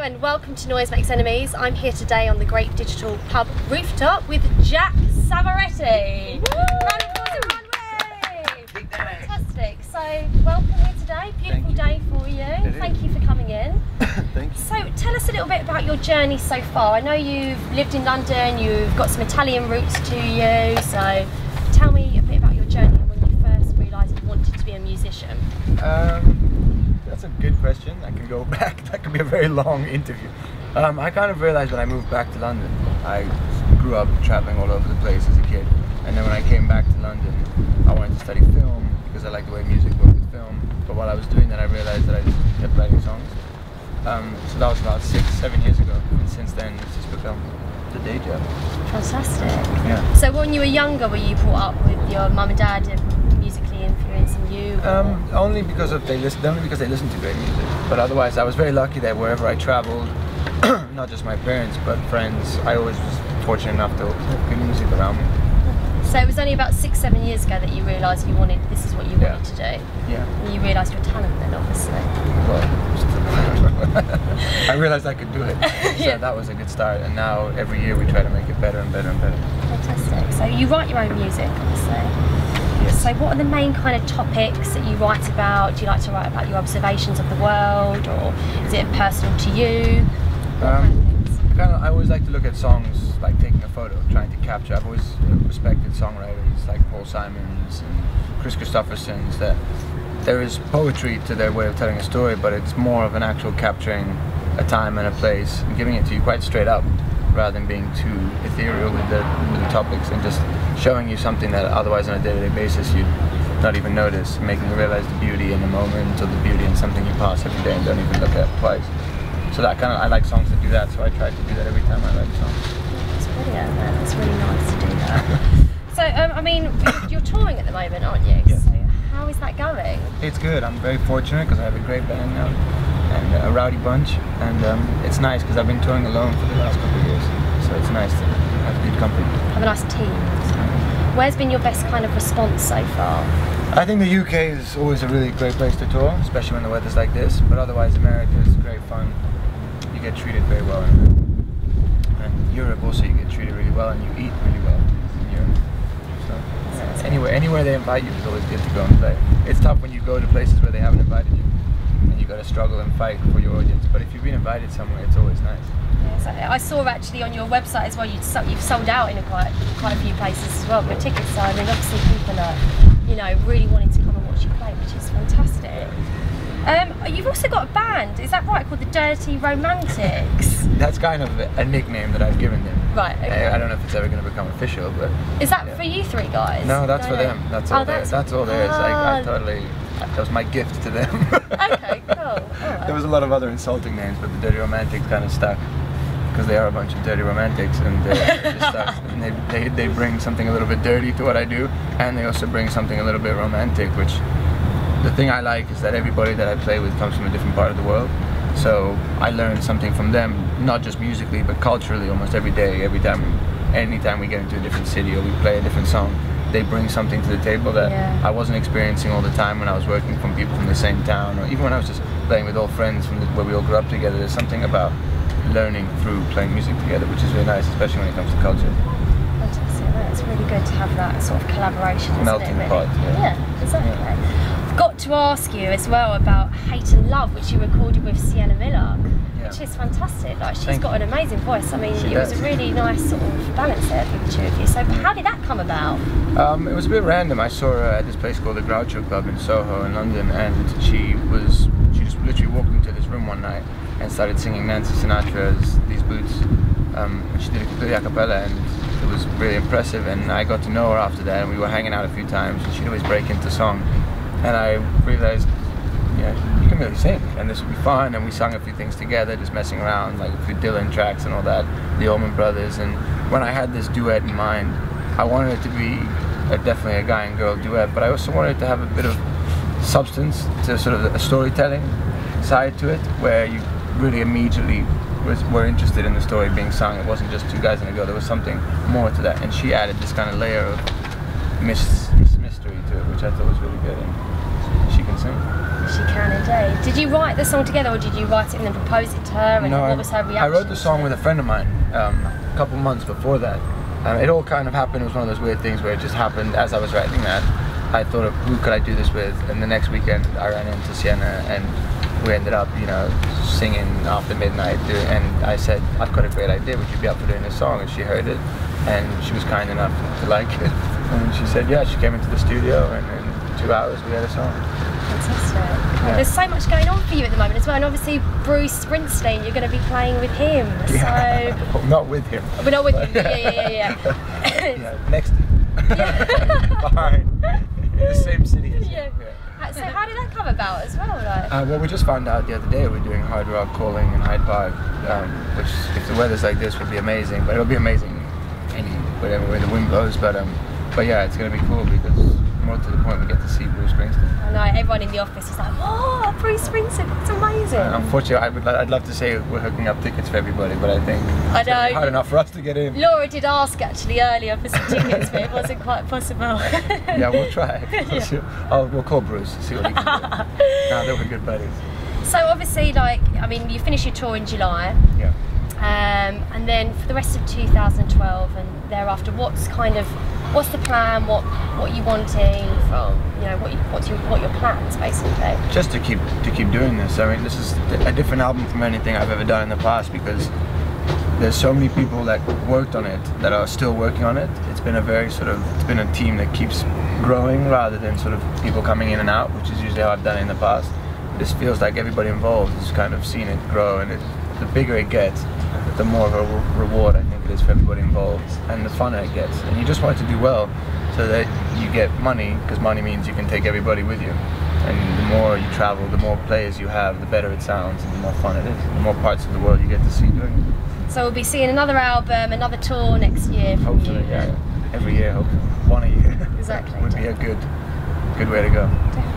and welcome to Noise Makes Enemies. I'm here today on the Great Digital Pub rooftop with Jack Savoretti. Fantastic. So welcome here today. Beautiful day for you. Thank you for coming in. Thank you. So tell us a little bit about your journey so far. I know you've lived in London, you've got some Italian roots to you, so tell me a bit about your journey and when you first realised you wanted to be a musician. That's a good question. I can go back. That could be a very long interview. I kind of realised when I moved back to London, I grew up travelling all over the place as a kid, and then when I came back to London, I wanted to study film because I like the way music works with film. But while I was doing that, I realised that I just kept writing songs. So that was about 6-7 years ago, and since then it's just become the day job. Fantastic. Yeah. So when you were younger, were you brought up with your mum and dad musically influencing you? Only because they listen to great music. But otherwise, I was very lucky that wherever I travelled, not just my parents but friends, I always was fortunate enough to have good music around me. So it was only about 6-7 years ago that you realised this is what you wanted to do. Yeah. And you realised your talent then, obviously. Well, I realised I could do it. So Yeah. that was a good start. And now every year we try to make it better and better and better. Fantastic. So you write your own music, obviously. Yes. So what are the main kind of topics that you write about? Do you like to write about your observations of the world, or is it personal to you? I always like to look at songs like taking a photo, trying to capture. I've always respected songwriters like Paul Simons and Chris Christopherson's, that there is poetry to their way of telling a story, but it's more of an actual capturing a time and a place and giving it to you quite straight up, rather than being too ethereal with the topics and just showing you something that otherwise on a day-to-day basis you'd not even notice, making you realize the beauty in the moment or the beauty in something you pass every day and don't even look at twice. So that I like songs that do that, so I try to do that every time I write a song. That's brilliant, man. That's really nice to do that. So, I mean, you're touring at the moment, aren't you? Yes. So how is that going? It's good. I'm very fortunate because I have a great band now and a rowdy bunch, and it's nice because I've been touring alone for the last couple of years, so it's nice to have good company. Have a nice team. Where's been your best kind of response so far? I think the UK is always a really great place to tour, especially when the weather's like this, but otherwise America is great fun. You get treated very well in America. And Europe also, you get treated really well and you eat really well in Europe. So yeah, anywhere they invite you is always good to go and play. It's tough when you go to places where they haven't invited you and you got to struggle and fight for your audience, but if you've been invited somewhere, it's always nice. Yes, I saw actually on your website as well, you've sold out in quite a few places as well with tickets, so I mean obviously people are, you know, really wanting to come and watch you play, which is fantastic. You've also got a band, is that right, called the Dirty Romantics? That's kind of a nickname that I've given them. Right, okay. I don't know if it's ever going to become official, but... Is that for you three guys? No, that's for them. That's all there. That's all there is. I totally... That was my gift to them. Okay, cool. Right. There was a lot of other insulting names, but the Dirty Romantics kind of stuck. Because they are a bunch of dirty romantics, and they just stuck. And they bring something a little bit dirty to what I do, and they also bring something a little bit romantic, which... The thing I like is that everybody that I play with comes from a different part of the world. So I learn something from them, not just musically, but culturally almost every day, anytime we get into a different city or we play a different song, they bring something to the table that I wasn't experiencing all the time when I was working from people from the same town, or even when I was just playing with old friends from where we all grew up together. There's something about learning through playing music together, which is really nice, especially when it comes to culture. Fantastic. It's really good to have that sort of collaboration, isn't Melting it, pot. Really? Yeah, exactly. Yeah. Got to ask you as well about Hate and Love, which you recorded with Sienna Miller, which is fantastic. Like, she's got an amazing voice. I mean, it was a really nice sort of balance there for the two of you. So how did that come about? It was a bit random. I saw her at this place called the Groucho Club in Soho in London, and she just literally walked into this room one night and started singing Nancy Sinatra's These Boots. She did it completely a cappella, and it was really impressive, and I got to know her after that, and we were hanging out a few times, and she'd always break into song. And I realized, yeah, you can really sing, and this would be fun. And we sung a few things together, just messing around, like a few Dylan tracks and all that, the Allman Brothers. And when I had this duet in mind, I wanted it to be definitely a guy and girl duet, but I also wanted it to have a bit of substance, to sort of a storytelling side to it, where you really immediately were interested in the story being sung. It wasn't just two guys and a girl, there was something more to that. And she added this kind of layer of mystery to it, which I thought was really good. And she can can sing. She can indeed. Did you write the song together, or did you write it and then propose it to her? And No, what was her reaction? I wrote the song with a friend of mine a couple months before that. It all kind of happened. It was one of those weird things where it just happened as I was writing that. I thought of who could I do this with, and the next weekend I ran into Sienna and we ended up, you know, singing after midnight. And I said, I've got a great idea. Would you be up for doing this song? And she heard it, and she was kind enough to like it. And she said, yeah. She came into the studio, and in 2 hours we had a song. Fantastic. Yeah. There's so much going on for you at the moment as well, and obviously Bruce Springsteen, you're going to be playing with him. Yeah. So Well, not with him. we're not with him. Yeah. Yeah, next to him. Behind. In the same city as him. Yeah. So how did that come about as well? Like? Well, we just found out the other day we're doing Hard Rock Calling in Hyde Park, which, if the weather's like this, would be amazing. But it'll be amazing whatever way the wind blows. But yeah, it's gonna be cool because more to the point, we get to see Bruce Springsteen. I know everyone in the office is like, "Oh, Bruce Springsteen, that's amazing." Unfortunately, I'd love to say we're hooking up tickets for everybody, but I think it's hard enough for us to get in. Laura did ask actually earlier for some tickets, but it wasn't quite possible. Yeah, we'll try. We'll call Bruce, see what he can do. Now that we're good buddies. So obviously, like, I mean, you finish your tour in July. Yeah. And then for the rest of 2012 and thereafter, what's the plan? What are you wanting from, you know, what your plans basically? Just to keep doing this. I mean, this is a different album from anything I've ever done in the past because there's so many people that worked on it that are still working on it. It's been a team that keeps growing rather than sort of people coming in and out, which is usually how I've done it in the past. This feels like everybody involved has kind of seen it grow, and the bigger it gets, the more of a reward I think it is for everybody involved, and the funner it gets. And you just want it to do well so that you get money, because money means you can take everybody with you. And the more you travel, the more players you have, the better it sounds and the more fun it is. The more parts of the world you get to see doing it. So we'll be seeing another album, another tour next year from Hopefully, you. yeah. Every year, hopefully. One a year. Exactly. Would be a good way to go. Definitely.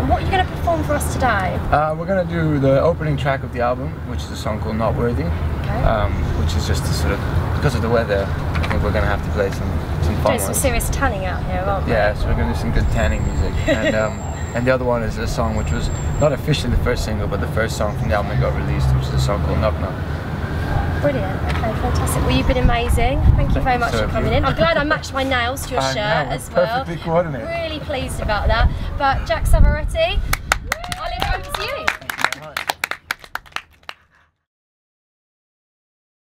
And what are you going to perform for us today? We're going to do the opening track of the album, which is a song called Not Worthy. Okay. Which is just to sort of, because of the weather, I think we're going to have to play some fun Doing ones. some serious tanning out here, aren't we? Yeah, so we're going to do some good tanning music. And the other one is a song which was not officially the first single, but the first song from the album that got released, which is a song called Knock Knock. Brilliant. Okay, fantastic. Well, you've been amazing. Thank you very much for coming in. I'm glad I matched my nails to your shirt as well. Perfectly coordinated. Really pleased about that. But Jack Savoretti, I'll leave it over to you.